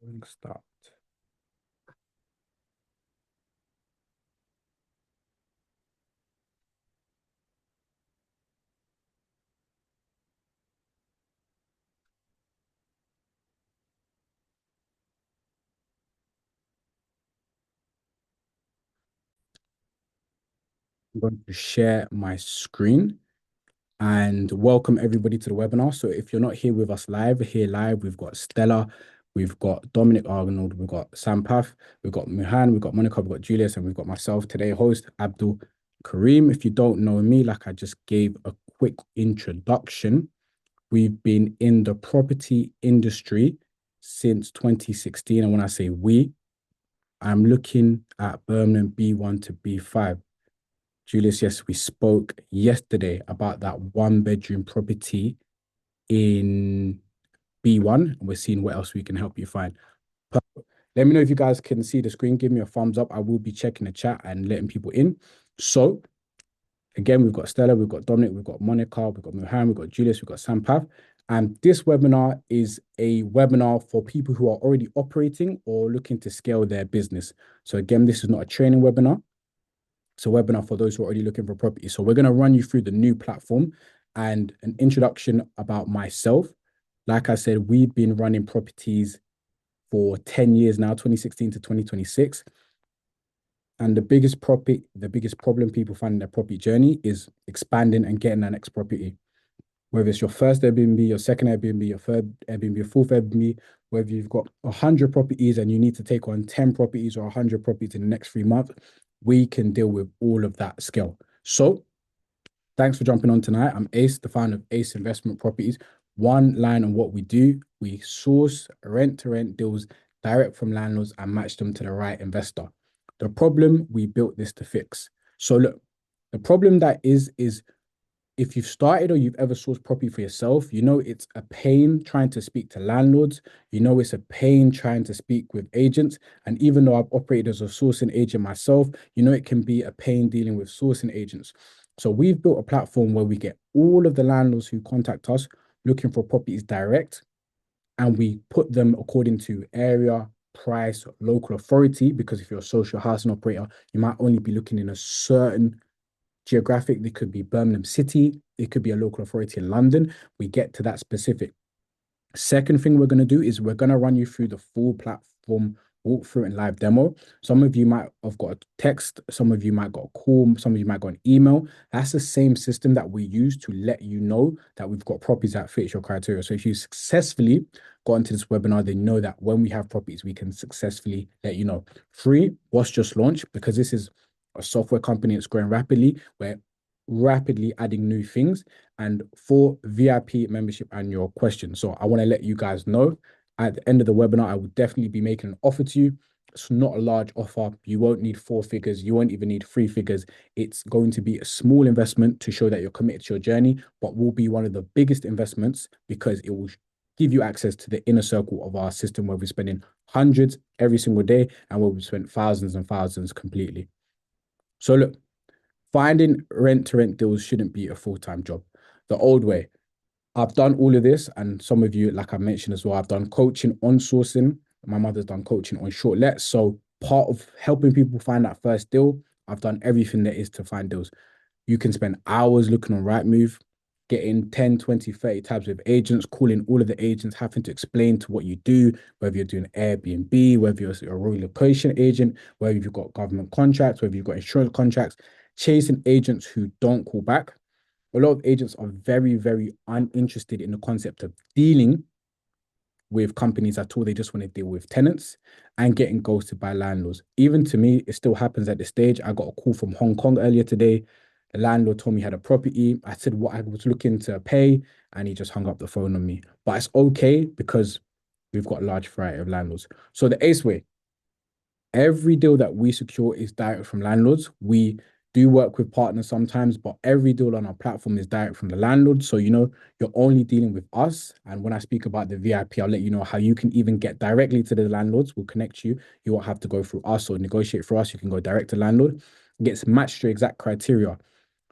Start. I'm going to share my screen and welcome everybody to the webinar. So if you're not here with us live, we've got Stella, we've got Dominic Arnold, we've got Sam Path, we've got Muhan, we've got Monica, we've got Julius, and we've got myself today, host Abdul Kareem. If you don't know me, like I just gave a quick introduction, we've been in the property industry since 2016. And when I say we, I'm looking at Birmingham B1 to B5. Julius, yes, we spoke yesterday about that one bedroom property in B1. And we're seeing what else we can help you find. Let me know if you guys can see the screen. Give me a thumbs up. I will be checking the chat and letting people in. So again, we've got Stella, we've got Dominic, we've got Monica, we've got Mohan, we've got Julius, we've got Sampath. And this webinar is a webinar for people who are already operating or looking to scale their business. So again, this is not a training webinar. It's a webinar for those who are already looking for property. So we're going to run you through the new platform and an introduction about myself. Like I said, we've been running properties for 10 years now, 2016 to 2026. And the biggest problem people find in their property journey is expanding and getting that next property. Whether it's your first Airbnb, your second Airbnb, your third Airbnb, your fourth Airbnb, whether you've got 100 properties and you need to take on 10 properties or 100 properties in the next 3 months, we can deal with all of that scale. So thanks for jumping on tonight. I'm Ace, the founder of Ace Investment Properties. One line on what we do: we source rent-to-rent deals direct from landlords and match them to the right investor. The problem, we built this to fix. So look, the problem that is if you've started or you've ever sourced property for yourself, you know it's a pain trying to speak to landlords. You know it's a pain trying to speak with agents. And even though I've operated as a sourcing agent myself, you know it can be a pain dealing with sourcing agents. So we've built a platform where we get all of the landlords who contact us looking for properties direct, and we put them according to area, price, local authority, because if you're a social housing operator, you might only be looking in a certain geographic. It could be Birmingham City, it could be a local authority in London. We get to that specific. Second thing we're going to do is we're going to run you through the full platform walkthrough and live demo. Some of you might have got a text, some of you might got a call, some of you might got an email. That's the same system that we use to let you know that we've got properties that fit your criteria. So if you successfully got into this webinar, they know that when we have properties, we can successfully let you know. Free was just launched because this is a software company that's growing rapidly. We're rapidly adding new things. And for VIP membership and your questions. So I want to let you guys know at the end of the webinar, I will definitely be making an offer to you. It's not a large offer. You won't need 4 figures. You won't even need 3 figures. It's going to be a small investment to show that you're committed to your journey, but will be one of the biggest investments because it will give you access to the inner circle of our system where we're spending hundreds every single day and where we spent thousands and thousands completely. So look, finding rent-to-rent deals shouldn't be a full-time job. The old way. I've done all of this, and some of you, like I mentioned as well, I've done coaching on sourcing. My mother's done coaching on short lets. So part of helping people find that first deal, I've done everything there is to find deals. You can spend hours looking on Rightmove, getting 10, 20, 30 tabs with agents, calling all of the agents, having to explain to what you do, whether you're doing Airbnb, whether you're a relocation agent, whether you've got government contracts, whether you've got insurance contracts, chasing agents who don't call back. A lot of agents are very, very uninterested in the concept of dealing with companies at all. They just want to deal with tenants and getting ghosted by landlords. Even to me, it still happens at this stage. I got a call from Hong Kong earlier today. The landlord told me he had a property. I said what I was looking to pay, and he just hung up the phone on me. But it's okay because we've got a large variety of landlords. So the Ace way, every deal that we secure is direct from landlords. We do work with partners sometimes, but every deal on our platform is direct from the landlord. So, you know, you're only dealing with us. And when I speak about the VIP, I'll let you know how you can even get directly to the landlords. We'll connect you. You won't have to go through us or negotiate for us. You can go direct to landlord. It gets matched to your exact criteria.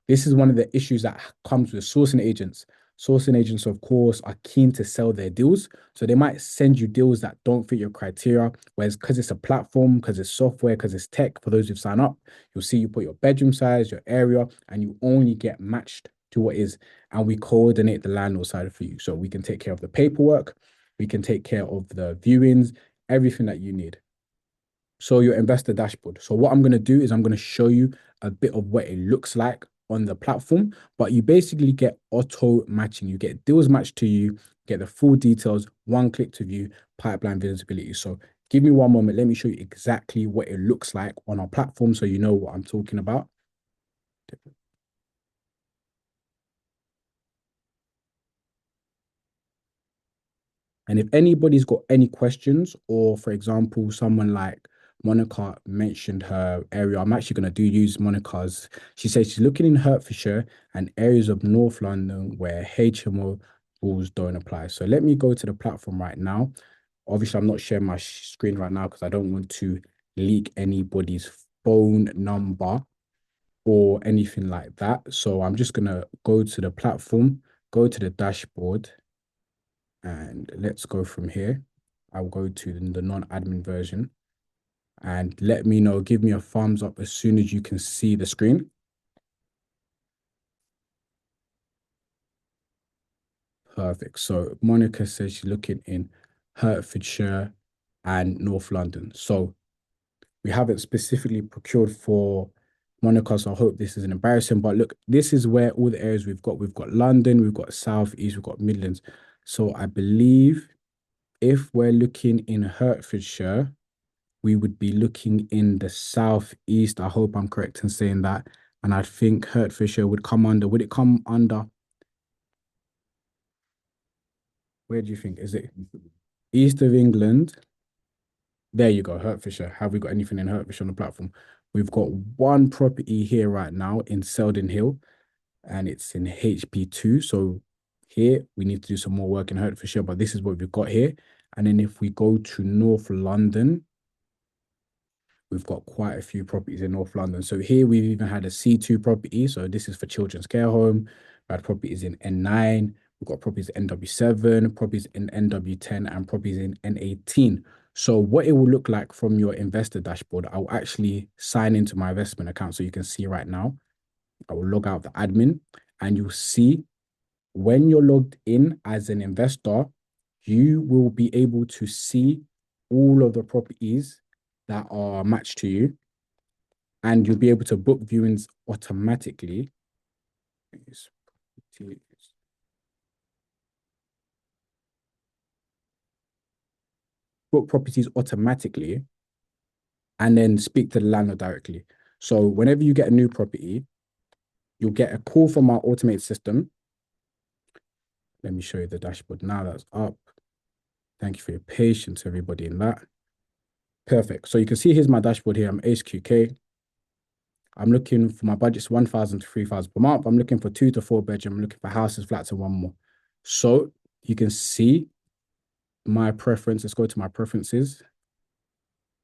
This is one of the issues that comes with sourcing agents. Sourcing agents, of course, are keen to sell their deals. So they might send you deals that don't fit your criteria. Whereas because it's a platform, because it's software, because it's tech, for those who've signed up, you'll see you put your bedroom size, your area, and you only get matched to what is. And we coordinate the landlord side for you. So we can take care of the paperwork, we can take care of the viewings, everything that you need. So your investor dashboard. So what I'm going to do is I'm going to show you a bit of what it looks like on the platform, but you basically get auto matching. You get deals matched to you, get the full details, one click to view, pipeline visibility. So give me one moment. Let me show you exactly what it looks like on our platform so you know what I'm talking about. And if anybody's got any questions, or for example, someone like Monica mentioned her area, I'm actually going to do use Monica's. She says she's looking in Hertfordshire and areas of North London where HMO rules don't apply. So let me go to the platform right now. Obviously, I'm not sharing my screen right now because I don't want to leak anybody's phone number or anything like that. So I'm just going to go to the platform, go to the dashboard, and let's go from here. I'll go to the non-admin version and let me know, give me a thumbs up as soon as you can see the screen. Perfect. So Monica says she's looking in Hertfordshire and North London. So we haven't specifically procured for Monica, so I hope this isn't embarrassing. But look, this is where all the areas we've got. We've got London, we've got South East, we've got Midlands. So I believe if we're looking in Hertfordshire, we would be looking in the southeast. I hope I'm correct in saying that. And I think Hertfordshire would come under, would it come under, where do you think? Is it east of England? There you go, Hertfordshire. Have we got anything in Hertfordshire on the platform? We've got one property here right now in Selden Hill, and it's in HP2. So here we need to do some more work in Hertfordshire, but this is what we've got here. And then if we go to North London, we've got quite a few properties in North London. So here we've even had a C2 property. So this is for children's care home. We had properties in N9. We've got properties in NW7, properties in NW10, and properties in N18. So what it will look like from your investor dashboard, I'll actually sign into my investment account. So you can see right now, I will log out the admin and you'll see when you're logged in as an investor, you will be able to see all of the properties that are matched to you, and you'll be able to book viewings automatically. Book properties automatically and then speak to the landlord directly. So whenever you get a new property, you'll get a call from our automated system. Let me show you the dashboard now that's up. Thank you for your patience, everybody, in that. Perfect. So you can see here's my dashboard here. I'm HQK. I'm looking for my budget's 1,000 to 3,000 per month. I'm looking for 2 to 4 bedroom. I'm looking for houses, flats, and one more. So you can see my preference. Let's go to my preferences.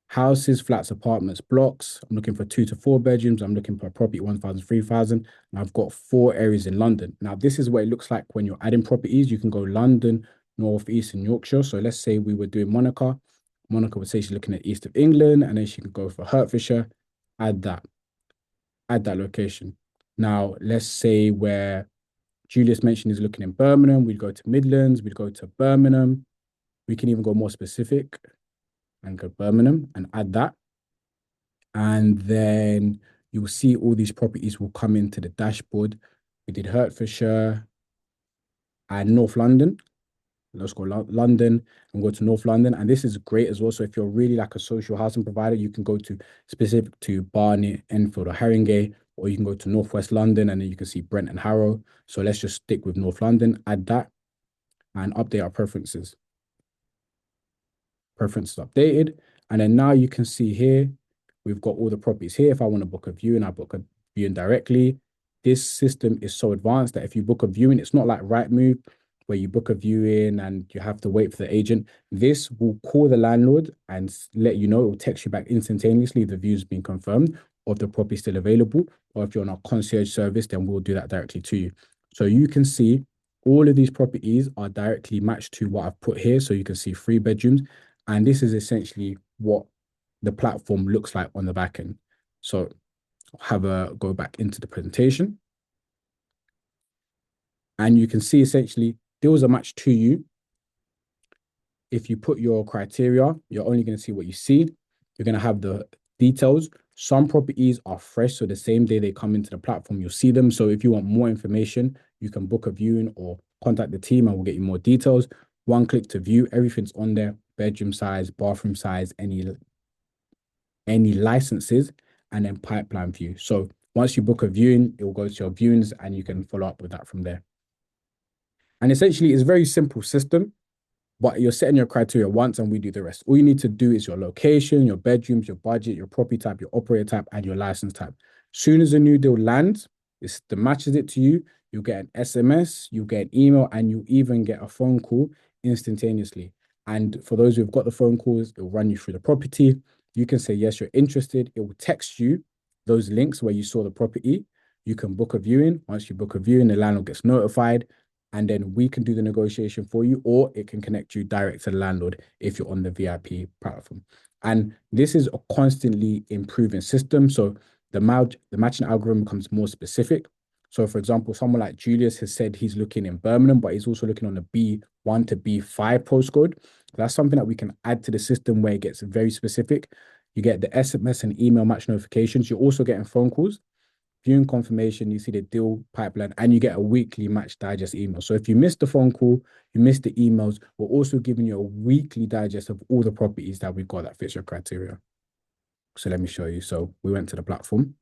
Houses, flats, apartments, blocks. I'm looking for 2 to 4 bedrooms. I'm looking for a property 1,000, 3,000. And I've got 4 areas in London. Now, this is what it looks like when you're adding properties. You can go London, North, East, and Yorkshire. So let's say we were doing Monica. Monica would say she's looking at East of England, and then she could go for Hertfordshire, add that location. Now, let's say where Julius mentioned is looking in Birmingham, we'd go to Midlands, we'd go to Birmingham. We can even go more specific and go Birmingham and add that. And then you'll see all these properties will come into the dashboard. We did Hertfordshire and North London. Let's go London and go to North London. And this is great as well. So if you're really like a social housing provider, you can go to specific to Barnet, Enfield, or Haringey, or you can go to Northwest London and then you can see Brent and Harrow. So let's just stick with North London, add that and update our preferences. Preferences updated. And then now you can see here, we've got all the properties here. If I want to book a viewing, I book a viewing directly. This system is so advanced that if you book a viewing, it's not like Rightmove, where you book a viewing and you have to wait for the agent. This will call the landlord and let you know, it will text you back instantaneously the view's been confirmed, or if the property is still available, or if you're on a concierge service, then we'll do that directly to you. So you can see All of these properties are directly matched to what I've put here. So you can see 3 bedrooms. And this is essentially what the platform looks like on the back end. So have a go back into the presentation. And you can see essentially deals are matched to you. If you put your criteria, you're only going to see what you see. You're going to have the details. Some properties are fresh, so the same day they come into the platform, you'll see them. So if you want more information, you can book a viewing or contact the team and we'll get you more details. One click to view, everything's on there, bedroom size, bathroom size, any licenses, and then pipeline view. So once you book a viewing, it will go to your viewings and you can follow up with that from there. And essentially, it's a very simple system, but you're setting your criteria once and we do the rest. All you need to do is your location, your bedrooms, your budget, your property type, your operator type, and your license type. Soon as a new deal lands, it matches it to you, you'll get an SMS, you'll get an email, and you even get a phone call instantaneously. And for those who've got the phone calls, it'll run you through the property. You can say, yes, you're interested. It will text you those links where you saw the property. You can book a viewing. Once you book a viewing, the landlord gets notified and then we can do the negotiation for you, or it can connect you direct to the landlord if you're on the VIP platform. And this is a constantly improving system. So the matching algorithm becomes more specific. So for example, someone like Julius has said he's looking in Birmingham, but he's also looking on the B1 to B5 postcode. That's something that we can add to the system where it gets very specific. You get the SMS and email match notifications. You're also getting phone calls, viewing confirmation, you see the deal pipeline, and you get a weekly match digest email. So if you missed the phone call, you missed the emails, we're also giving you a weekly digest of all the properties that we've got that fits your criteria. So let me show you. So we went to the platform.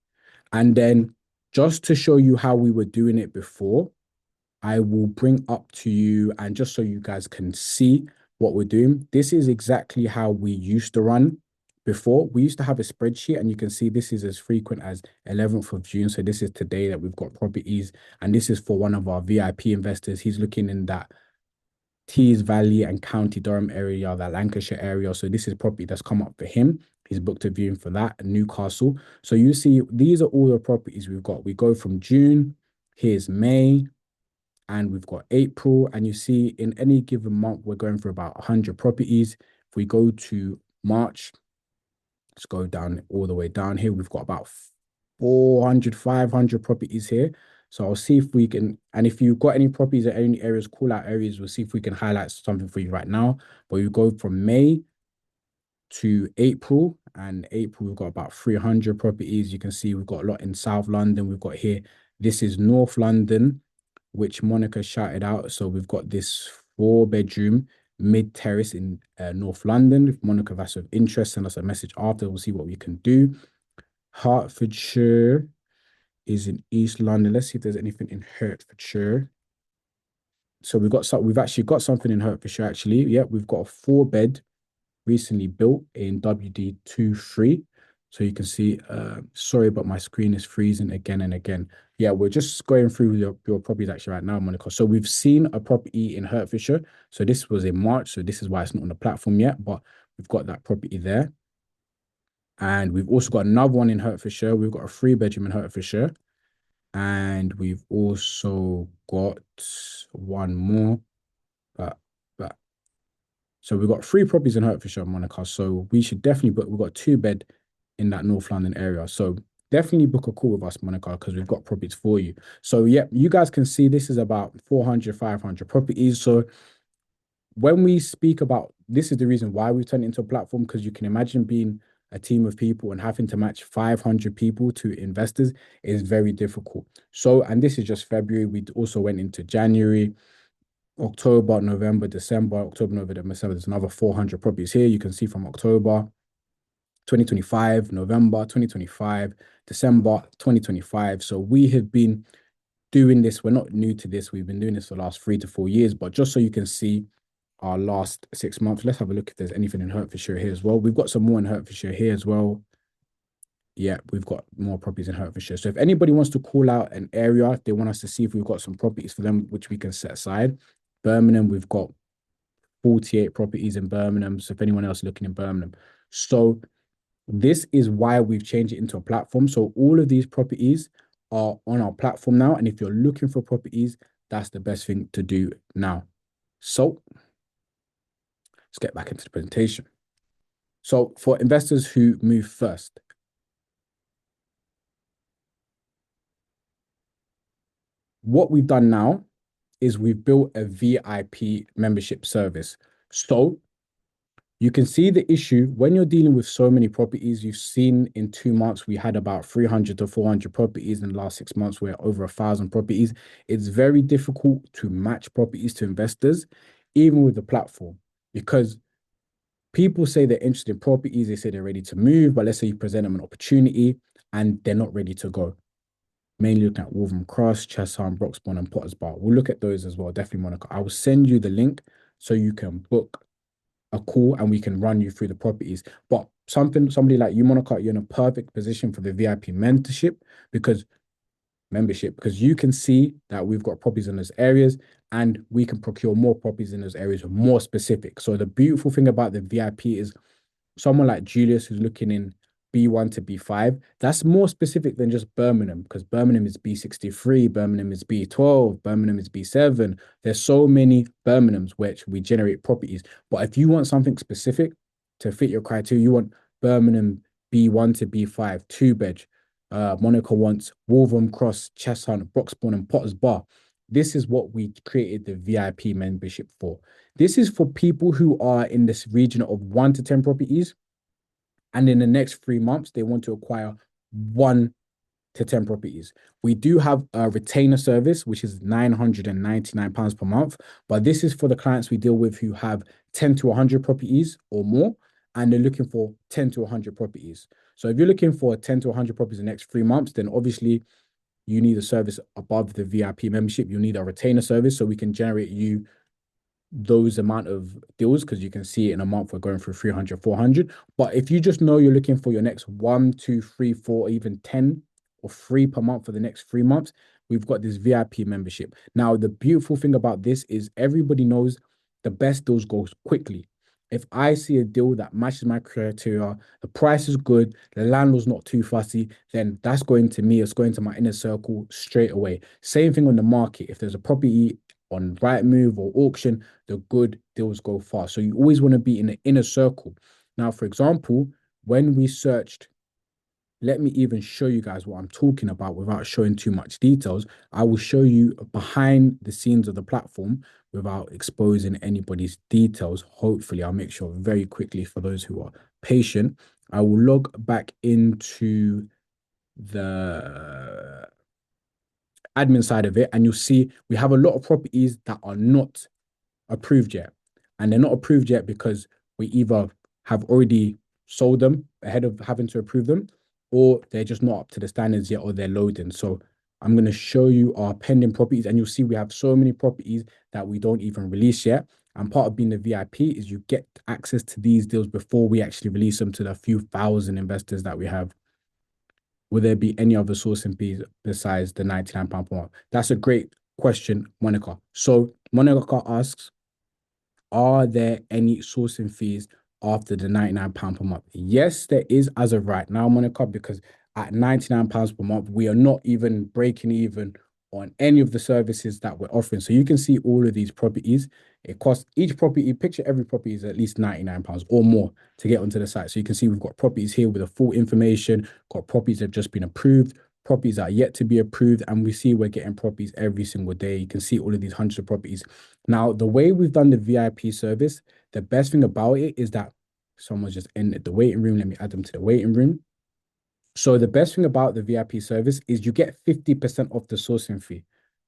And then just to show you how we were doing it before, I will bring up to you and just so you guys can see what we're doing. This is exactly how we used to run before. We used to have a spreadsheet and you can see this is as frequent as 11th of June. So this is today that we've got properties and this is for one of our VIP investors. He's looking in that Tees Valley and County Durham area, that Lancashire area. So this is property that's come up for him. He's booked a viewing for that, Newcastle. So you see, these are all the properties we've got. We go from June, here's May, and we've got April. And you see in any given month, we're going for about 100 properties. If we go to March, let's go down all the way down here. We've got about 400, 500 properties here. So I'll see if we can, and if you've got any properties or any areas, call out areas, we'll see if we can highlight something for you right now. But you go from May to April, and April, we've got about 300 properties. You can see we've got a lot in South London. We've got here, this is North London, which Monica shouted out. So we've got this 4-bedroom mid-terrace in North London. If Monica, that's of interest, send us a message after. We'll see what we can do. Hertfordshire is in East London. Let's see if there's anything in Hertfordshire. So we've actually got something in Hertfordshire, actually. Yeah, we've got a 4-bed recently built in WD23. So you can see, sorry, but my screen is freezing again and again. Yeah, we're just going through your properties actually right now, Monica. So we've seen a property in Hertfordshire. So this was in March. So this is why it's not on the platform yet, but we've got that property there. And we've also got another one in Hertfordshire. We've got a 3-bedroom in Hertfordshire. And we've also got one more. But so we've got 3 properties in Hertfordshire, Monica. So we should definitely book. We've got 2-bed in that North London area. So definitely book a call with us, Monica, because we've got properties for you. So yeah, you guys can see this is about 400, 500 properties. So when we speak about, this is the reason why we've turned it into a platform, because you can imagine being a team of people and having to match 500 people to investors is very difficult. So, and this is just February. We also went into January, October, November, December, October, November, December. There's another 400 properties here. You can see from October 2025, November 2025, December 2025. So we have been doing this. We're not new to this. We've been doing this for the last 3 to 4 years. But just so you can see our last 6 months, let's have a look if there's anything in Hertfordshire here as well. We've got some more in Hertfordshire here as well. Yeah, we've got more properties in Hertfordshire. So if anybody wants to call out an area, if they want us to see if we've got some properties for them, which we can set aside. Birmingham, we've got 48 properties in Birmingham. So if anyone else looking in Birmingham. So this is why we've changed it into a platform. So all of these properties are on our platform now. And if you're looking for properties, that's the best thing to do now. So let's get back into the presentation. So for investors who move first, what we've done now is we've built a VIP membership service. So you can see the issue when you're dealing with so many properties. You've seen in 2 months, we had about 300 to 400 properties. In the last 6 months, we're over 1,000 properties. It's very difficult to match properties to investors, even with the platform, because people say they're interested in properties. They say they're ready to move, but let's say you present them an opportunity and they're not ready to go. Mainly looking at Wolverhampton Cross, Chesham, Broxbourne, and Potters Bar. We'll look at those as well. Definitely, Monica. I will send you the link so you can book a call and we can run you through the properties. But somebody like you, Monica, you're in a perfect position for the VIP membership because you can see that we've got properties in those areas and we can procure more properties in those areas more specific. So the beautiful thing about the VIP is someone like Julius who's looking in B1 to B5, that's more specific than just Birmingham because Birmingham is B63, Birmingham is B12, Birmingham is B7. There's so many Birminghams which we generate properties. But if you want something specific to fit your criteria, you want Birmingham B1 to B5, two bed. Monica wants Wolverhampton Cross, Chesham, Broxbourne, and Potters Bar. This is what we created the VIP membership for. This is for people who are in this region of 1 to 10 properties. And in the next 3 months, they want to acquire 1 to 10 properties. We do have a retainer service, which is £999 per month. But this is for the clients we deal with who have 10 to 100 properties or more, and they're looking for 10 to 100 properties. So if you're looking for 10 to 100 properties in the next 3 months, then obviously you need a service above the VIP membership. You need a retainer service so we can generate you those amount of deals because you can see in a month we're going through 300, 400. But if you just know you're looking for your next 1, 2, 3, 4, even 10 or 3 per month for the next 3 months, we've got this VIP membership. Now, the beautiful thing about this is everybody knows the best deals go quickly. If I see a deal that matches my criteria, the price is good, the landlord's not too fussy, then that's going to me, it's going to my inner circle straight away. Same thing on the market. If there's a property on Rightmove or auction, the good deals go fast. So you always want to be in the inner circle. Now, for example, when we searched, let me even show you guys what I'm talking about without showing too much details. I will show you behind the scenes of the platform without exposing anybody's details. Hopefully, I'll make sure very quickly for those who are patient. I will log back into the admin side of it, and you'll see we have a lot of properties that are not approved yet. And they're not approved yet because we either have already sold them ahead of having to approve them, or they're just not up to the standards yet, or they're loading. So I'm going to show you our pending properties, and you'll see we have so many properties that we don't even release yet. And part of being the VIP is you get access to these deals before we actually release them to the few thousand investors that we have. Will there be any other sourcing fees besides the £99 per month? That's a great question, Monica. So Monica asks, are there any sourcing fees after the £99 per month? Yes, there is as of right now, Monica, because at £99 per month, we are not even breaking even on any of the services that we're offering. So you can see all of these properties. It costs each property, picture every property is at least £99 or more to get onto the site. So you can see we've got properties here with the full information, got properties that have just been approved, properties that are yet to be approved, and we see we're getting properties every single day. You can see all of these hundreds of properties. Now, the way we've done the VIP service, the best thing about it is that someone's just entered the waiting room. Let me add them to the waiting room. So the best thing about the VIP service is you get 50% off the sourcing fee.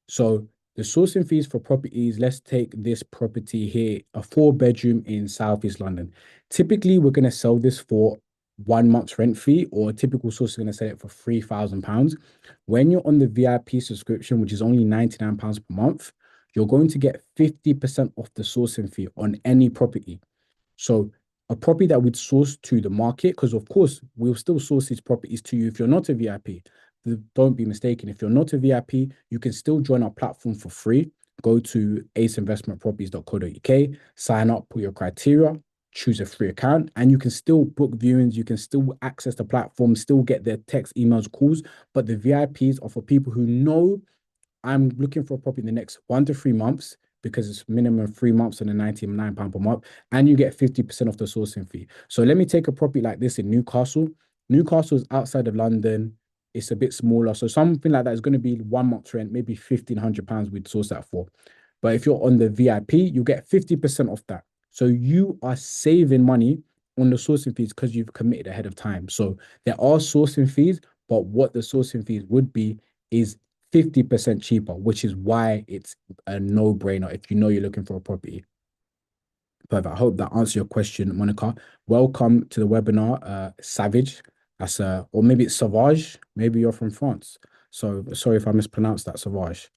So the sourcing fees for properties, let's take this property here, a 4-bedroom in Southeast London. Typically, we're going to sell this for 1 month's rent fee, or a typical source is going to sell it for £3,000. When you're on the VIP subscription, which is only £99 per month, you're going to get 50% off the sourcing fee on any property. So a property that we'd source to the market, because of course, we'll still source these properties to you if you're not a VIP. Don't be mistaken. If you're not a VIP, you can still join our platform for free. Go to aceinvestmentproperties.co.uk, sign up, put your criteria, choose a free account, and you can still book viewings. You can still access the platform, still get their text, emails, calls. But the VIPs are for people who know I'm looking for a property in the next 1 to 3 months because it's minimum 3 months and a £99 per month, and you get 50% off the sourcing fee. So let me take a property like this in Newcastle. Newcastle is outside of London. It's a bit smaller. So something like that is going to be 1 month's rent, maybe £1,500 we'd source that for. But if you're on the VIP, you get 50% off that. So you are saving money on the sourcing fees because you've committed ahead of time. So there are sourcing fees, but what the sourcing fees would be is 50% cheaper, which is why it's a no-brainer if you know you're looking for a property. Perfect. I hope that answers your question, Monica. Welcome to the webinar, Savage. That's or maybe it's Savage. Maybe you're from France. So sorry if I mispronounced that, Savage.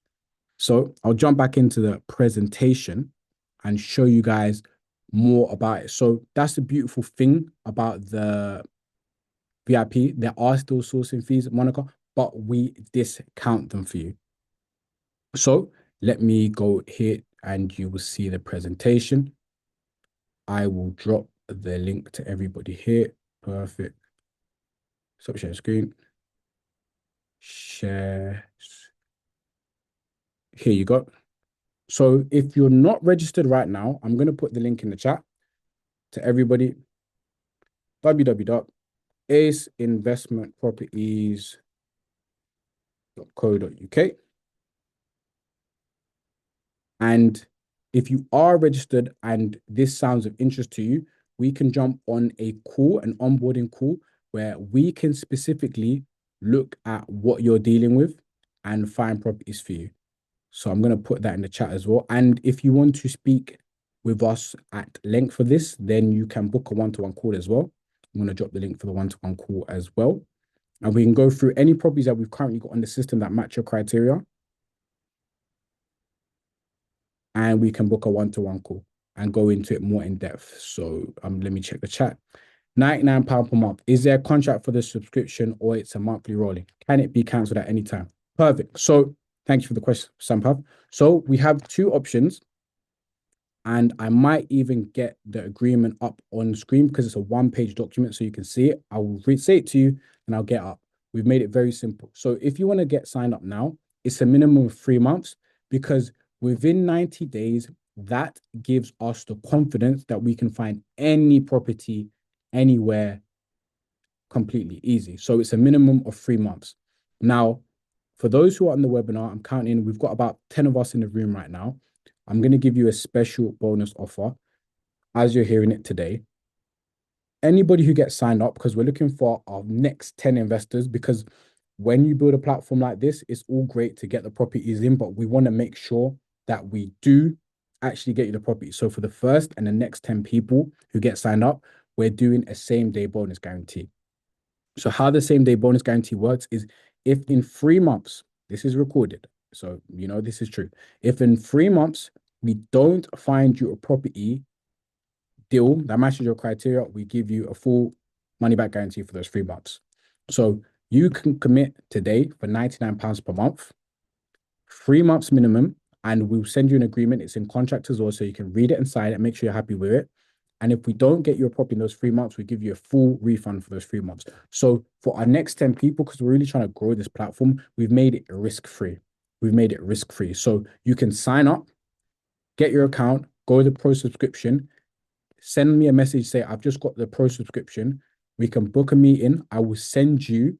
So I'll jump back into the presentation and show you guys more about it. So that's the beautiful thing about the VIP. There are still sourcing fees, Monica, but we discount them for you. So let me go here and you will see the presentation. I will drop the link to everybody here. Perfect. Stop sharing screen. Share. Here you go. So if you're not registered right now, I'm going to put the link in the chat to everybody. www.aceinvestmentproperties.co.uk. And if you are registered and this sounds of interest to you, we can jump on a call, an onboarding call, where we can specifically look at what you're dealing with and find properties for you. So I'm going to put that in the chat as well. And if you want to speak with us at length for this, then you can book a one-to-one call as well. I'm going to drop the link for the one-to-one call as well. And we can go through any properties that we've currently got on the system that match your criteria. And we can book a one-to-one call and go into it more in depth. So let me check the chat. £99 per month. Is there a contract for the subscription or it's a monthly rolling? Can it be cancelled at any time? Perfect. So thank you for the question, Sampath. So we have two options. And I might even get the agreement up on screen because it's a one-page document so you can see it. I will say it to you and I'll get up. We've made it very simple. So if you want to get signed up now, it's a minimum of 3 months because within 90 days, that gives us the confidence that we can find any property anywhere completely easy. So it's a minimum of 3 months. Now, for those who are on the webinar, I'm counting, we've got about 10 of us in the room right now. I'm going to give you a special bonus offer as you're hearing it today. Anybody who gets signed up, because we're looking for our next 10 investors, because when you build a platform like this, it's all great to get the properties in, but we want to make sure that we do actually get you the property. So for the first and the next 10 people who get signed up, we're doing a same-day bonus guarantee. So how the same-day bonus guarantee works is if in 3 months, this is recorded, so you know this is true. If in 3 months we don't find you a property deal that matches your criteria, we give you a full money back guarantee for those 3 months. So you can commit today for £99 per month, 3 months minimum, and we'll send you an agreement. It's in contract as well, so you can read it and sign it and make sure you're happy with it. And if we don't get you a property in those 3 months, we give you a full refund for those 3 months. So for our next 10 people, because we're really trying to grow this platform, we've made it risk-free. We've made it risk-free. So you can sign up, get your account, go to the pro subscription, send me a message, say, I've just got the pro subscription. We can book a meeting. I will send you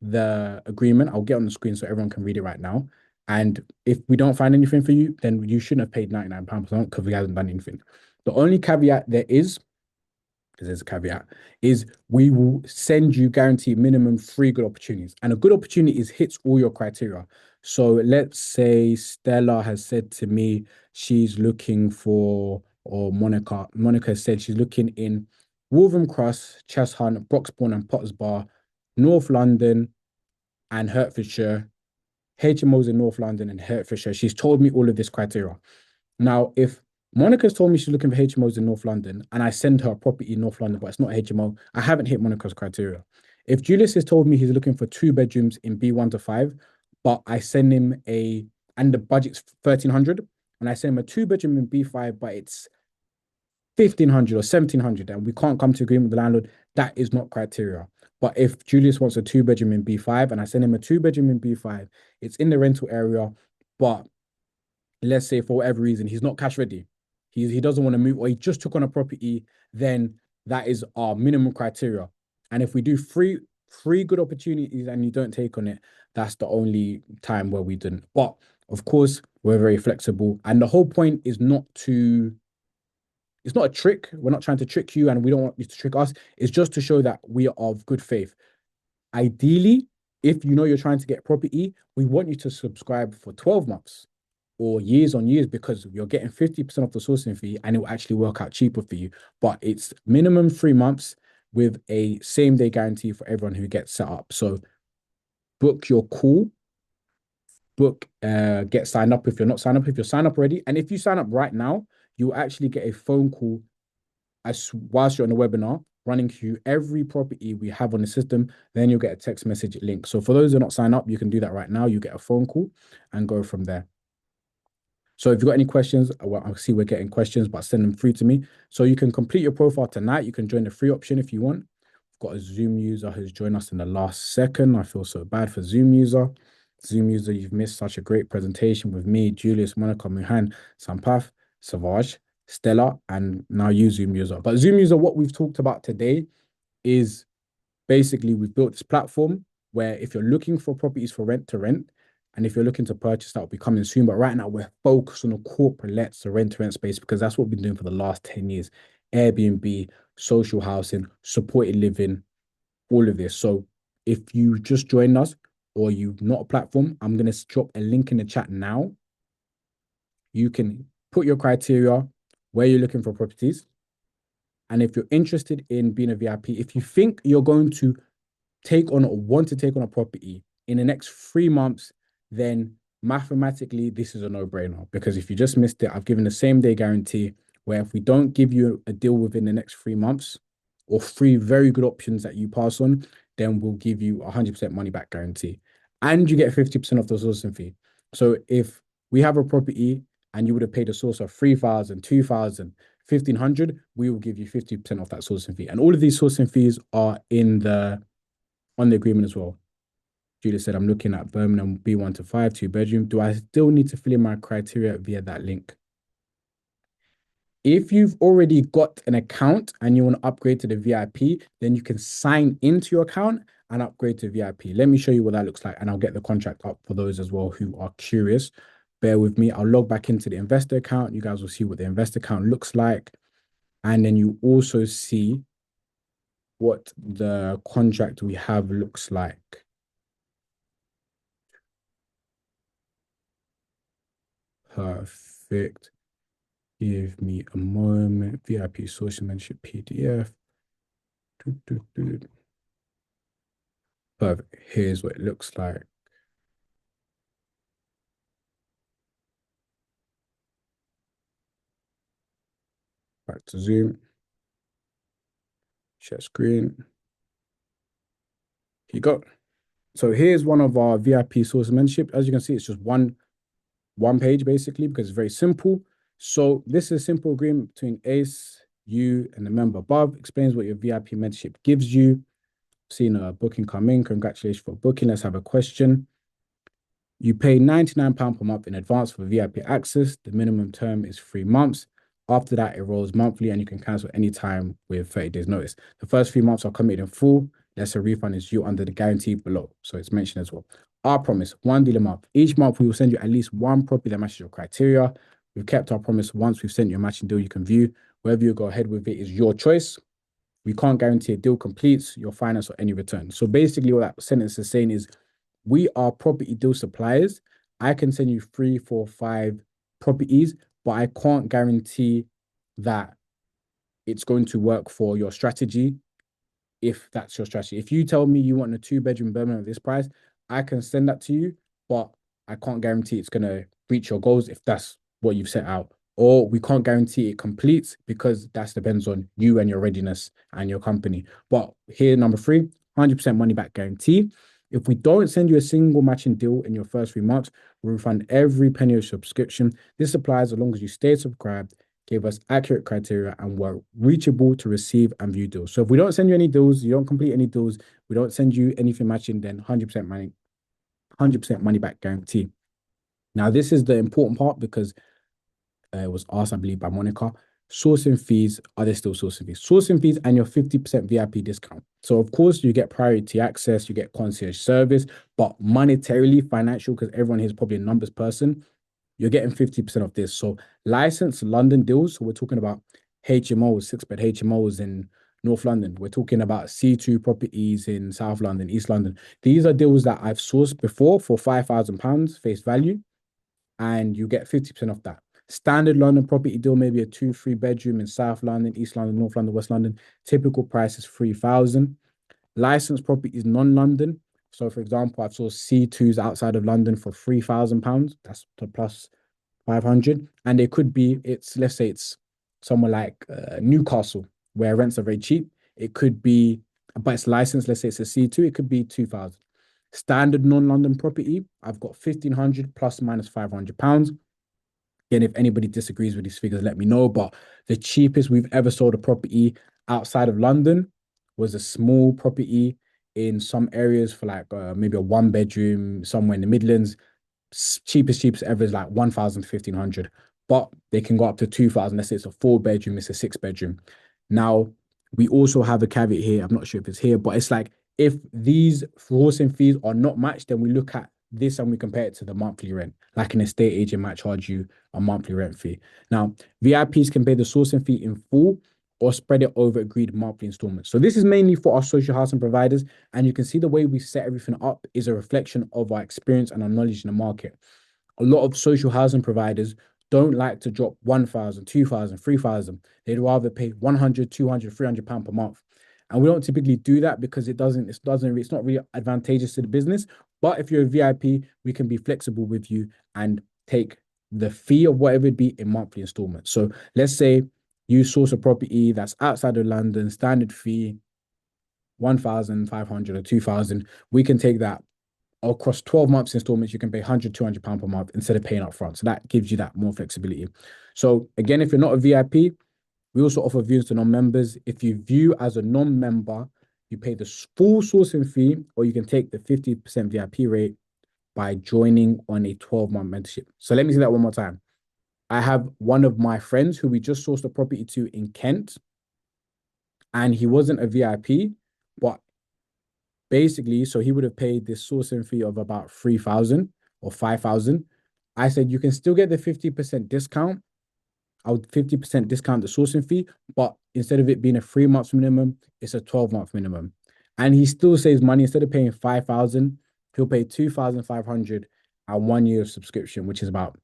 the agreement. I'll get on the screen so everyone can read it right now. And if we don't find anything for you, then you shouldn't have paid £99 because we haven't done anything. The only caveat there is, because there's a caveat, is we will send you guaranteed minimum 3 good opportunities. And a good opportunity hits all your criteria. So let's say Stella has said to me she's looking for, or Monica said she's looking in Wolverhampton Cross, Cheshunt, Broxbourne and Potters Bar, North London and Hertfordshire, HMOs in North London and Hertfordshire. She's told me all of this criteria. Now, if Monica's told me she's looking for HMOs in North London and I send her a property in North London, but it's not a HMO, I haven't hit Monica's criteria. If Julius has told me he's looking for 2 bedrooms in B1 to 5, but I send him and the budget's 1,300, and I send him a 2 bedroom in B5, but it's 1,500 or 1,700, and we can't come to agreement with the landlord, that is not criteria. But if Julius wants a 2 bedroom in B5 and I send him a 2 bedroom in B5, it's in the rental area, but let's say for whatever reason he's not cash ready, he doesn't want to move, or he just took on a property, then that is our minimum criteria. And if we do three good opportunities and you don't take on it, that's the only time where we didn't. But of course, we're very flexible, and the whole point is not to. It's not a trick. We're not trying to trick you, and we don't want you to trick us. It's just to show that we are of good faith. Ideally, if you know you're trying to get property, we want you to subscribe for 12 months or years on years, because you're getting 50% of the sourcing fee and it will actually work out cheaper for you. But it's minimum 3 months with a same day guarantee for everyone who gets set up. So book your call, get signed up if you're not signed up. If you're signed up already, and if you sign up right now, you'll actually get a phone call as whilst you're on the webinar, running through every property we have on the system. Then you'll get a text message link. So for those who are not signed up, you can do that right now. You get a phone call and go from there. So if you've got any questions, well, I see we're getting questions, but send them through to me. So you can complete your profile tonight. You can join the free option if you want. We've got a Zoom user who's joined us in the last second. I feel so bad for Zoom user. Zoom user, you've missed such a great presentation with me, Julius, Monica, Muhan, Sampath, Savage, Stella, and now you, Zoom user. But Zoom user, what we've talked about today is basically we've built this platform where if you're looking for properties for rent to rent, and if you're looking to purchase, that will be coming soon. But right now, we're focused on the corporate lets, the rent to rent space, because that's what we've been doing for the last 10 years. Airbnb, social housing, supported living, all of this. So if you just joined us or you've not a platform, I'm going to drop a link in the chat now. You can put your criteria, where you're looking for properties. And if you're interested in being a VIP, if you think you're going to take on or want to take on a property in the next 3 months, then mathematically, this is a no-brainer. Because if you just missed it, I've given the same day guarantee where if we don't give you a deal within the next 3 months or three very good options that you pass on, then we'll give you 100% money back guarantee. And you get 50% of the sourcing fee. So if we have a property and you would have paid a source of 3,000, 2,000, 1,500, we will give you 50% of that sourcing fee. And all of these sourcing fees are on the agreement as well. Julia said, I'm looking at Birmingham B1 to 5, 2 bedroom. Do I still need to fill in my criteria via that link? If you've already got an account and you want to upgrade to the VIP, then you can sign into your account and upgrade to VIP. Let me show you what that looks like, and I'll get the contract up for those as well who are curious. Bear with me. I'll log back into the investor account. You guys will see what the investor account looks like. And then you also see what the contract we have looks like. Perfect. Give me a moment. VIP social membership PDF. Perfect. Here's what it looks like. Back to Zoom. Share screen. Here you go. So here's one of our VIP source membership. As you can see, it's just one page basically, because it's very simple. So this is a simple agreement between Ace, you, and the member above. Explains what your VIP membership gives you. Seen a booking come in. Congratulations for booking. Let's have a question. You pay £99 per month in advance for VIP access. The minimum term is 3 months. After that, it rolls monthly and you can cancel anytime with 30 days notice. The first 3 months are committed in full. Let's say refund is due under the guarantee below. So it's mentioned as well. Our promise, one deal a month. Each month, we will send you at least one property that matches your criteria. We've kept our promise. Once we've sent you a matching deal, you can view. Whether you go ahead with it is your choice. We can't guarantee a deal completes, your finance, or any return. So basically what that sentence is saying is, we are property deal suppliers. I can send you 3, 4, 5 properties, but I can't guarantee that it's going to work for your strategy if that's your strategy. If you tell me you want a 2-bedroom Birmingham at this price, I can send that to you, but I can't guarantee it's going to reach your goals if that's what you've set out. Or we can't guarantee it completes, because that depends on you and your readiness and your company. But here, number 3, 100% money back guarantee. If we don't send you a single matching deal in your first 3 months, we'll refund every penny of subscription. This applies as long as you stay subscribed, give us accurate criteria, and were reachable to receive and view deals. So if we don't send you any deals, you don't complete any deals, we don't send you anything matching, then 100% money back guarantee. Now, this is the important part because it was asked, I believe, by Monica. Sourcing fees, are there still sourcing fees? Sourcing fees and your 50% VIP discount. So, of course, you get priority access, you get concierge service, but monetarily, financial, because everyone here is probably a numbers person, you're getting 50% of this. So, licensed London deals, so we're talking about HMOs, six-bed HMOs in North London. We're talking about C2 properties in South London, East London. These are deals that I've sourced before for £5,000 face value, and you get 50% off that. Standard London property deal, maybe a 2, 3 bedroom in South London, East London, North London, West London. Typical price is 3,000. Licensed properties non-London. So, for example, I've saw C2s outside of London for £3,000. That's the plus 500. And it could be, let's say it's somewhere like Newcastle, where rents are very cheap. It could be, but it's licensed. Let's say it's a C2, it could be 2,000. Standard non-London property, I've got 1,500 plus minus £500. Again, if anybody disagrees with these figures, let me know. But the cheapest we've ever sold a property outside of London was a small property in some areas for like maybe a 1 bedroom somewhere in the Midlands. Cheapest ever is like 1,000, 1,500, but they can go up to 2,000. Let's say it's a 4 bedroom, it's a 6 bedroom. Now, we also have a caveat here. I'm not sure if it's here, but it's like if these sourcing fees are not matched, then we look at this and we compare it to the monthly rent. Like an estate agent might charge you a monthly rent fee. Now, VIPs can pay the sourcing fee in full or spread it over agreed monthly installments. So this is mainly for our social housing providers. And you can see the way we set everything up is a reflection of our experience and our knowledge in the market. A lot of social housing providers don't like to drop 1,000, 2,000, 3,000. They'd rather pay 100, 200, £300 per month. And we don't typically do that because it's not really advantageous to the business. But if you're a VIP, we can be flexible with you and take the fee of whatever it be in monthly installments. So let's say you source a property that's outside of London, standard fee, 1,500 or 2,000. We can take that across 12 months installments. You can pay 100, £200 per month instead of paying up front. So that gives you that more flexibility. So again, if you're not a VIP, we also offer views to non-members. If you view as a non-member, you pay the full sourcing fee, or you can take the 50% VIP rate by joining on a 12-month mentorship. So let me say that one more time. I have one of my friends who we just sourced a property to in Kent, and he wasn't a VIP, but basically, so he would have paid this sourcing fee of about 3,000 or 5,000. I said, you can still get the 50% discount. I would 50% discount the sourcing fee, but instead of it being a 3 months minimum, it's a 12-month minimum. And he still saves money. Instead of paying 5,000, he'll pay 2,500 and 1 year of subscription, which is about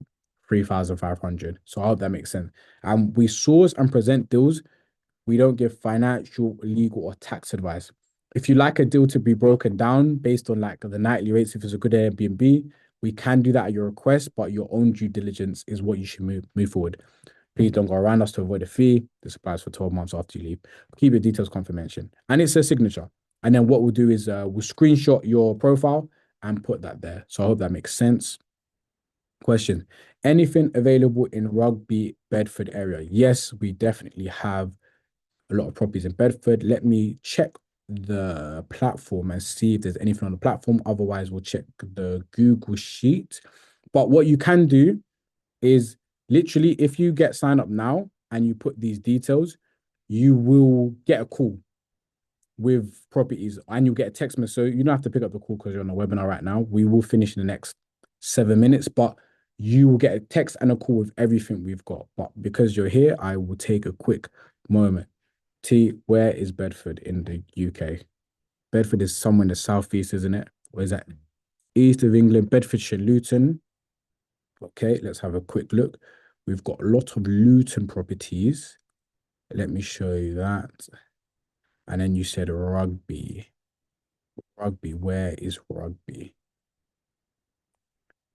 3,500. So I hope that makes sense. And we source and present deals. We don't give financial, legal, or tax advice. If you like a deal to be broken down based on like the nightly rates, if it's a good Airbnb, we can do that at your request, but your own due diligence is what you should move forward. Please don't go around us to avoid a fee. This applies for 12 months after you leave. Keep your details confidential. And it's a signature. And then what we'll do is we'll screenshot your profile and put that there. So I hope that makes sense. Question. Anything available in Rugby, Bedford area? Yes, we definitely have a lot of properties in Bedford. Let me check the platform and see if there's anything on the platform. Otherwise, we'll check the Google Sheet. But what you can do is literally if you get signed up now and you put these details, you will get a call with properties and you'll get a text message. So you don't have to pick up the call because you're on a webinar right now. We will finish in the next 7 minutes, but you will get a text and a call with everything we've got. But because you're here, I will take a quick moment. T, where is Bedford in the UK? Bedford is somewhere in the southeast, isn't it? Where's that? East of England, Bedfordshire, Luton. Okay, let's have a quick look. We've got a lot of Luton properties. Let me show you that. And then you said Rugby. Rugby, where is Rugby?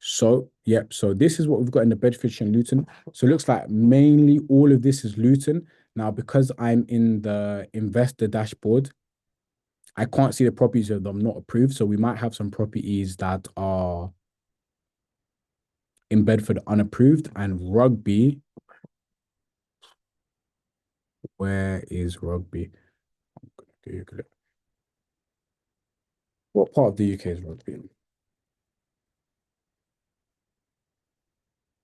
So, yep. So this is what we've got in the Bedfordshire and Luton. So it looks like mainly all of this is Luton. Now, because I'm in the investor dashboard, I can't see the properties of them not approved. So we might have some properties that are in Bedford unapproved, and Rugby. Where is Rugby? Google it. What part of the UK is Rugby in?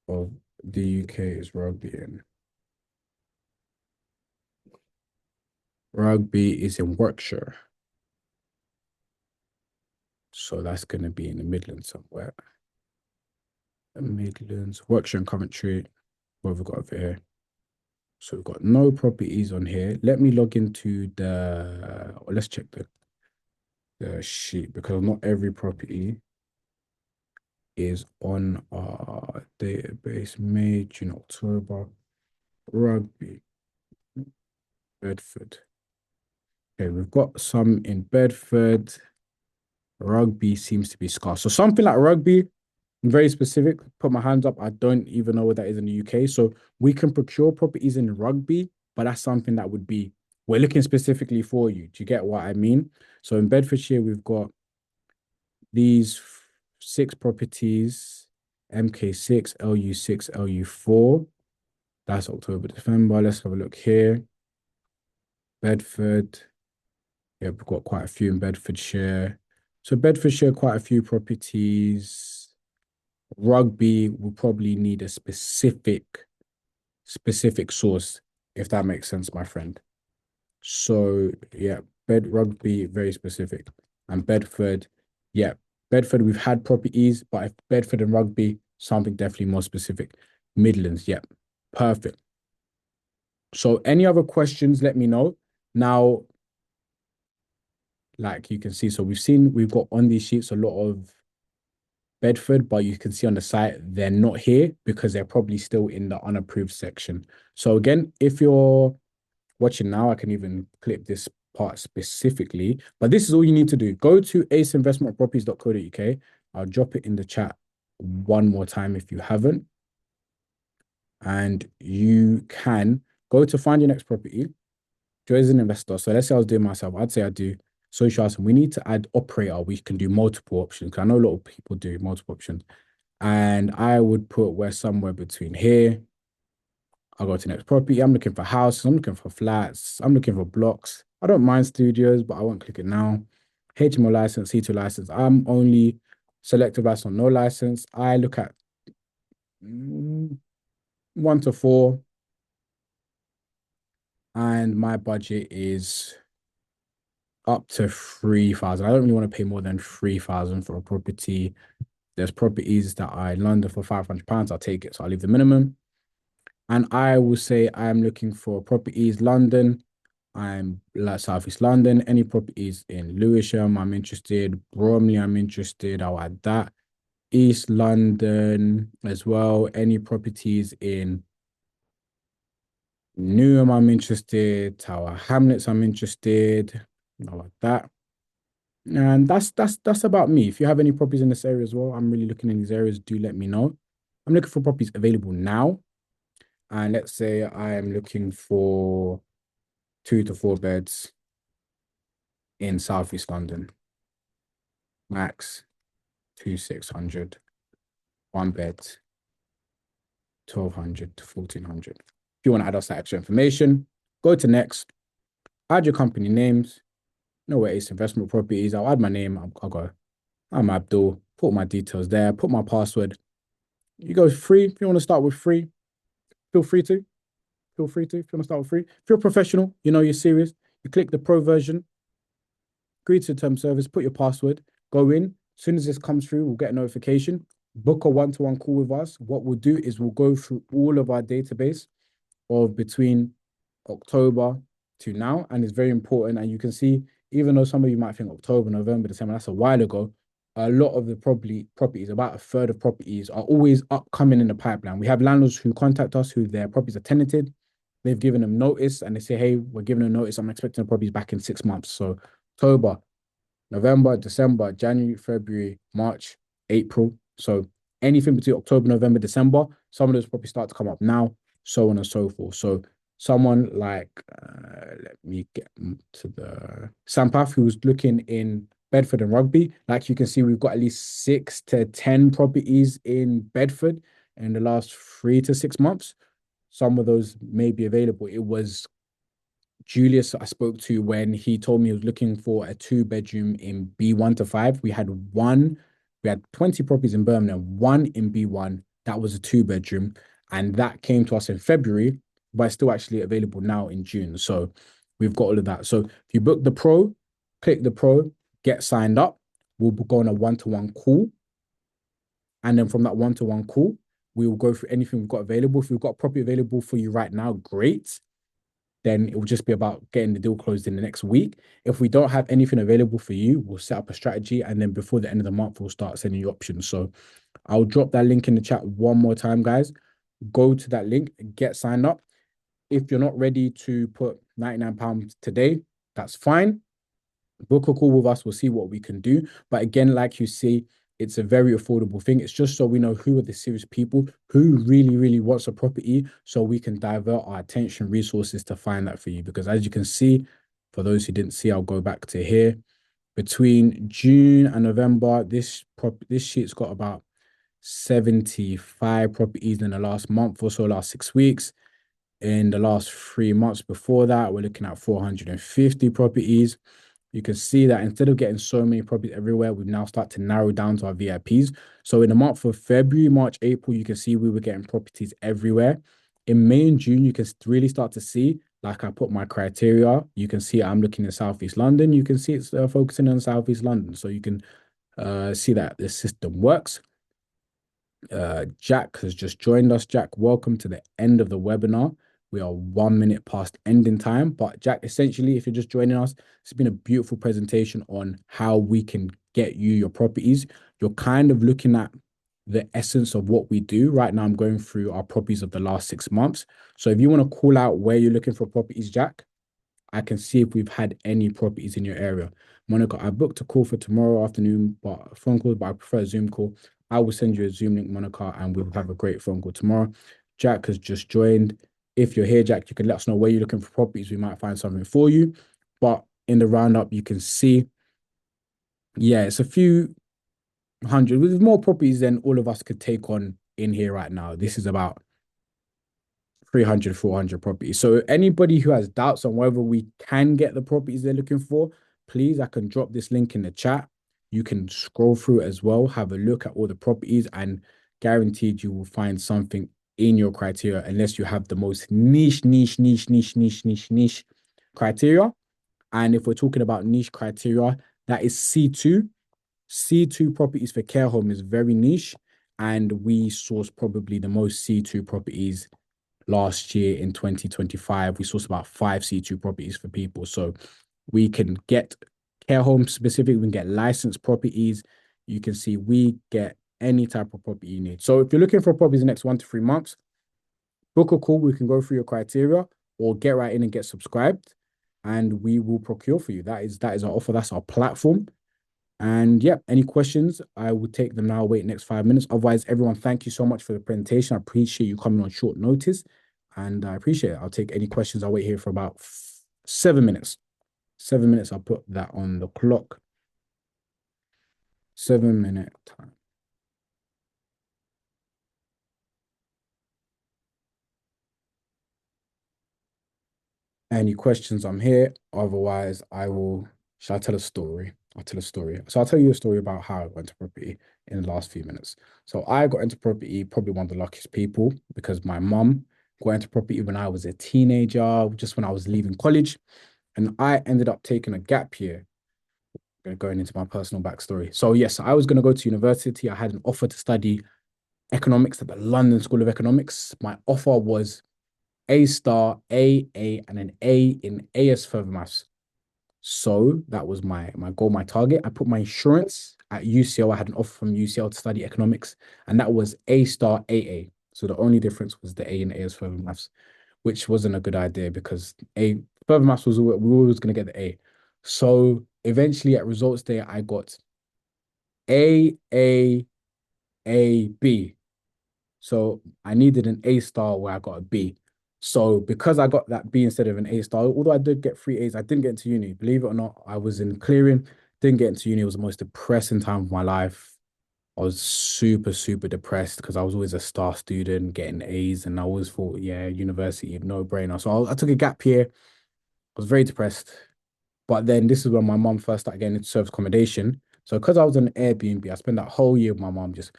of the UK is rugby in? Rugby is in Warwickshire. So that's going to be in the Midlands somewhere. The Midlands, Warwickshire and Coventry. What have we got over here? So we've got no properties on here. Let me log into or let's check the sheet because not every property is on our database. May, June, October. Rugby, Bedford. Okay, we've got some in Bedford. Rugby seems to be scarce. So something like rugby, I'm very specific. Put my hands up. I don't even know what that is in the UK. So we can procure properties in rugby, but that's something that would be, we're looking specifically for you. Do you get what I mean? So in Bedfordshire, we've got these 6 properties, MK6, LU6, LU4. That's October, December. Let's have a look here. Bedford. Yeah, we've got quite a few in Bedfordshire. So Bedfordshire, quite a few properties. Rugby will probably need a specific source, if that makes sense, my friend. So yeah, rugby, very specific. And Bedford, yeah, Bedford, we've had properties, but if Bedford and rugby, something definitely more specific. Midlands, yeah, perfect. So any other questions, let me know. Now, like you can see, so we've got on these sheets a lot of Bedford, but you can see on the site they're not here because they're probably still in the unapproved section. So again, if you're watching now, I can even clip this part specifically, but this is all you need to do. Go to aceinvestmentproperties.co.uk. I'll drop it in the chat one more time if you haven't. And you can go to find your next property. Joy as an investor. So let's say I was doing myself. I'd say I do social housing. We need to add operator. We can do multiple options because I know a lot of people do multiple options. And I would put we're somewhere between here. I'll go to next property. I'm looking for houses. I'm looking for flats. I'm looking for blocks. I don't mind studios, but I won't click it now. HMO license, C2 license. I'm only selective license, no license. I look at 1 to 4. And my budget is up to 3,000. I don't really want to pay more than 3,000 for a property. There's properties that are in London for £500. I'll take it. So I'll leave the minimum. And I will say I'm looking for properties London. I'm like Southeast London. Any properties in Lewisham, I'm interested. Bromley, I'm interested. I'll add that. East London as well. Any properties in Newham, I'm interested. Tower Hamlets, I'm interested. I'll add that. And that's about me. If you have any properties in this area as well, I'm really looking in these areas. Do let me know. I'm looking for properties available now. And let's say I am looking for 2 to 4 beds in Southeast London. Max 2,600. 1 bed 1,200 to 1,400. If you want to add us that extra information, go to next. Add your company names. You know where Ace Investment Properties. I'll add my name. I'll go. I'm Abdul. Put my details there. Put my password. You go free. If you want to start with free, feel free to. Feel free to. If you want to start with free. If you're a professional, you know you're serious, you click the pro version, agree to the term service, put your password, go in. As soon as this comes through, we'll get a notification. Book a one-to-one call with us. What we'll do is we'll go through all of our database of between October to now. And it's very important. And you can see, even though some of you might think October, November, December, that's a while ago, a lot of the properties, about a third of properties are always upcoming in the pipeline. We have landlords who contact us who their properties are tenanted. They've given them notice and they say, hey, we're giving them notice. I'm expecting the properties back in 6 months. So October, November, December, January, February, March, April. So anything between October, November, December, some of those properties start to come up now, so on and so forth. So someone like, let me get to the Sampath, who's looking in Bedford and Rugby. Like you can see, we've got at least 6 to 10 properties in Bedford in the last 3 to 6 months. Some of those may be available. It was Julius I spoke to when he told me he was looking for a 2-bedroom in B1 to 5. We had 20 properties in Birmingham, 1 in B1, That was a two-bedroom, and that came to us in February, but it's still actually available now in June. So we've got all of that. So if you book the pro, click the pro, get signed up. We'll go on a one-to-one call. And then from that one-to-one call, we will go through anything we've got available. If we've got property available for you right now, great. Then it will just be about getting the deal closed in the next week. If we don't have anything available for you, we'll set up a strategy. And then before the end of the month, we'll start sending you options. So I'll drop that link in the chat one more time, guys. Go to that link, get signed up. If you're not ready to put £99 today, that's fine. Book a call with us. We'll see what we can do. But again, like you see, it's a very affordable thing. It's just so we know who are the serious people who really, really wants a property, so we can divert our attention resources to find that for you. Because as you can see, for those who didn't see, I'll go back to here. Between June and November, this sheet's got about 75 properties in the last month or so, last 6 weeks. In the last 3 months before that, we're looking at 450 properties. You can see that instead of getting so many properties everywhere, we've now started to narrow down to our VIPs. So in the month of February, March, April, you can see we were getting properties everywhere. In May and June, you can really start to see, like I put my criteria, you can see I'm looking at Southeast London. You can see it's focusing on Southeast London. So you can see that the system works. Jack has just joined us. Jack, welcome to the end of the webinar. We are 1 minute past ending time. But Jack, essentially, if you're just joining us, it's been a beautiful presentation on how we can get you your properties. You're kind of looking at the essence of what we do. Right now, I'm going through our properties of the last 6 months. So if you want to call out where you're looking for properties, Jack, I can see if we've had any properties in your area. Monica, I booked a call for tomorrow afternoon, but a phone call, but I prefer a Zoom call. I will send you a Zoom link, Monica, and we'll have a great phone call tomorrow. Jack has just joined. If you're here, Jack, you can let us know where you're looking for properties. We might find something for you. But in the roundup, you can see, yeah, it's a few hundred, with more properties than all of us could take on in here right now. This is about 300, 400 properties. So anybody who has doubts on whether we can get the properties they're looking for, please, I can drop this link in the chat. You can scroll through it as well, have a look at all the properties, and guaranteed you will find something in your criteria, unless you have the most niche criteria. And if we're talking about niche criteria, that is C2. C2 properties for care home is very niche, and we source probably the most C2 properties last year in 2025. We sourced about 5 C2 properties for people. So we can get care home specific, we can get licensed properties. You can see we get any type of property you need. So if you're looking for properties in the next 1 to 3 months, book a call. We can go through your criteria, or get right in and get subscribed, and we will procure for you. That is our offer. That's our platform. And yeah, any questions, I will take them now. Wait, next 5 minutes. Otherwise, everyone, thank you so much for the presentation. I appreciate you coming on short notice, and I appreciate it. I'll take any questions. I'll wait here for about 7 minutes. 7 minutes. I'll put that on the clock. 7 minute time. Any questions? I'm here. Otherwise, I will. Shall I tell a story? I'll tell a story. So I'll tell you a story about how I got into property in the last few minutes. So I got into property, probably one of the luckiest people, because my mum got into property when I was a teenager, just when I was leaving college. And I ended up taking a gap year, going into my personal backstory. So yes, I was going to go to university. I had an offer to study economics at the London School of Economics. My offer was A star, A, and an A in AS Further Maths. So that was my goal, my target. I put my insurance at UCL. I had an offer from UCL to study economics, and that was A star, AA. So the only difference was the A in AS Further Maths, which wasn't a good idea because A Further Maths was we were always going to get the A. So eventually at results day, I got A, B. So I needed an A star where I got a B. So because I got that B instead of an A star, although I did get 3 A's, I didn't get into uni. Believe it or not, I was in clearing, didn't get into uni. It was the most depressing time of my life. I was super, super depressed because I was always a star student, getting A's, and I always thought, yeah, university, no brainer. So I took a gap year. I was very depressed. But then this is when my mum first started getting into service accommodation. So because I was on Airbnb, I spent that whole year with my mum just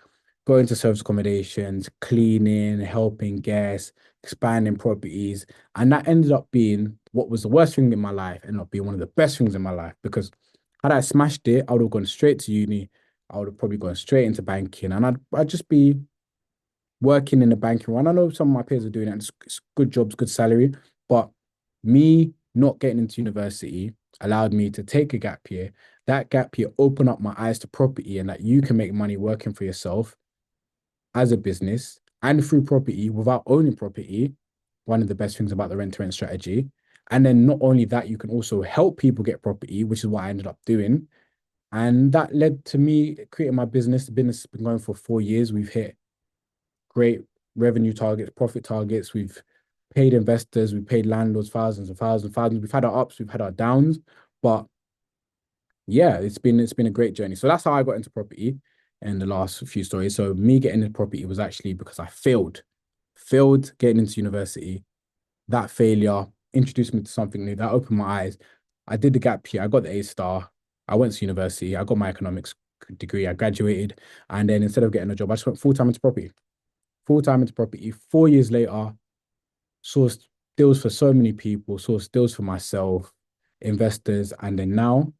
going to service accommodations, cleaning, helping guests, expanding properties. And that ended up being what was the worst thing in my life, ended up being one of the best things in my life because had I smashed it, I would have gone straight to uni. I would have probably gone straight into banking and I'd just be working in the banking run. I know some of my peers are doing it, and it's good jobs, good salary, but me not getting into university allowed me to take a gap year. That gap year opened up my eyes to property and that you can make money working for yourself as a business and through property without owning property. One of the best things about the rent to rent strategy. And then not only that, you can also help people get property, which is what I ended up doing. And that led to me creating my business. The business has been going for 4 years. We've hit great revenue targets, profit targets. We've paid investors, we've paid landlords thousands and thousands, thousands. We've had our ups, we've had our downs, but yeah, it's been a great journey. So that's how I got into property in the last few stories. So me getting into property was actually because I failed getting into university. That failure introduced me to something new. That opened my eyes. I did the gap year. I got the A star. I went to university. I got my economics degree. I graduated, and then instead of getting a job, I just went full time into property. Full time into property. 4 years later, sourced deals for so many people, sourced deals for myself, investors, and then now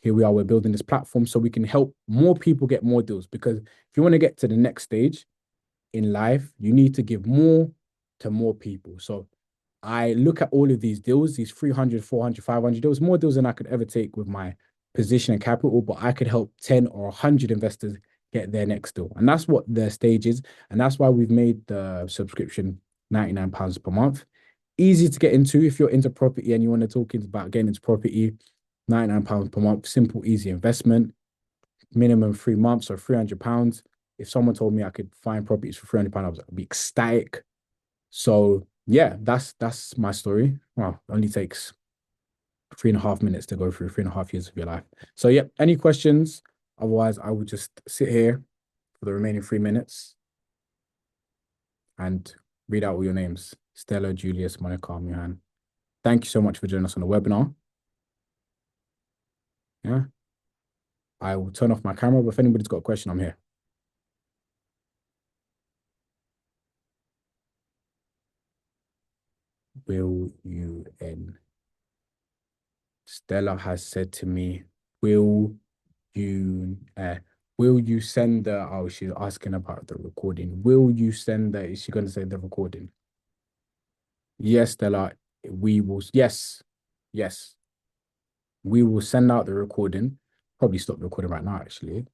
here we are. We're building this platform so we can help more people get more deals. Because if you want to get to the next stage in life, you need to give more to more people. So I look at all of these deals, these 300, 400, 500 deals, more deals than I could ever take with my position and capital, but I could help 10 or 100 investors get their next deal. And that's what the stage is. And that's why we've made the subscription £99 per month. Easy to get into if you're into property and you want to talk about getting into property, £99 per month, simple, easy investment, minimum 3 months or £300. If someone told me I could find properties for £300, I'd be ecstatic. So yeah, that's my story. Well, it only takes 3.5 minutes to go through 3.5 years of your life. So yeah, any questions? Otherwise, I will just sit here for the remaining 3 minutes and read out all your names. Stella, Julius, Monica, Mihan. Thank you so much for joining us on the webinar. Yeah. I will turn off my camera, but if anybody's got a question, I'm here. Will you end? Stella has said to me, you will you send the oh she's asking about the recording. Will you send the is she gonna say the recording? Yes, Stella, we will yes. We will send out the recording. Probably stop the recording right now, actually.